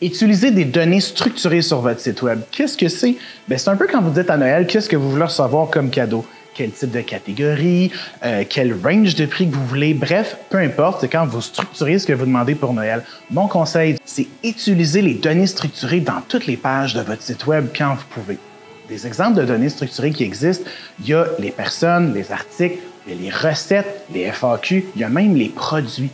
Utiliser des données structurées sur votre site Web. Qu'est-ce que c'est? C'est un peu quand vous dites à Noël, qu'est-ce que vous voulez recevoir comme cadeau? Quel type de catégorie, quel range de prix que vous voulez. Bref, peu importe, c'est quand vous structurez ce que vous demandez pour Noël. Mon conseil, c'est utiliser les données structurées dans toutes les pages de votre site Web quand vous pouvez. Des exemples de données structurées qui existent, il y a les personnes, les articles, il y a les recettes, les FAQ, il y a même les produits.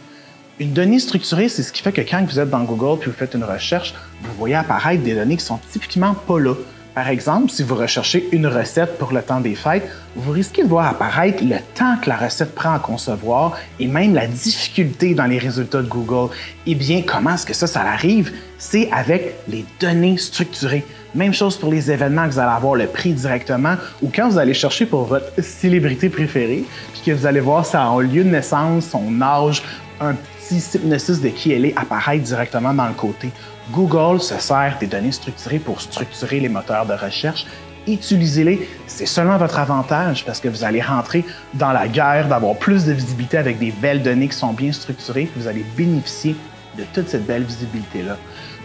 Une donnée structurée, c'est ce qui fait que quand vous êtes dans Google puis vous faites une recherche, vous voyez apparaître des données qui sont typiquement pas là. Par exemple, si vous recherchez une recette pour le temps des fêtes, vous risquez de voir apparaître le temps que la recette prend à concevoir et même la difficulté dans les résultats de Google. Eh bien, comment est-ce que ça arrive? C'est avec les données structurées. Même chose pour les événements que vous allez avoir le prix directement ou quand vous allez chercher pour votre célébrité préférée, puis que vous allez voir son lieu de naissance, son âge, un petit synopsis de qui elle est apparaître directement dans le côté. Google se sert des données structurées pour structurer les moteurs de recherche. Utilisez-les, c'est seulement votre avantage parce que vous allez rentrer dans la guerre d'avoir plus de visibilité avec des belles données qui sont bien structurées, puis vous allez bénéficier de toute cette belle visibilité-là.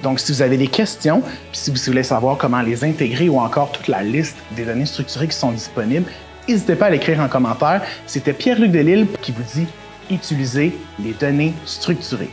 Donc, si vous avez des questions, puis si vous voulez savoir comment les intégrer ou encore toute la liste des données structurées qui sont disponibles, n'hésitez pas à l'écrire en commentaire. C'était Pierre-Luc Delisle qui vous dit « Utilisez les données structurées ».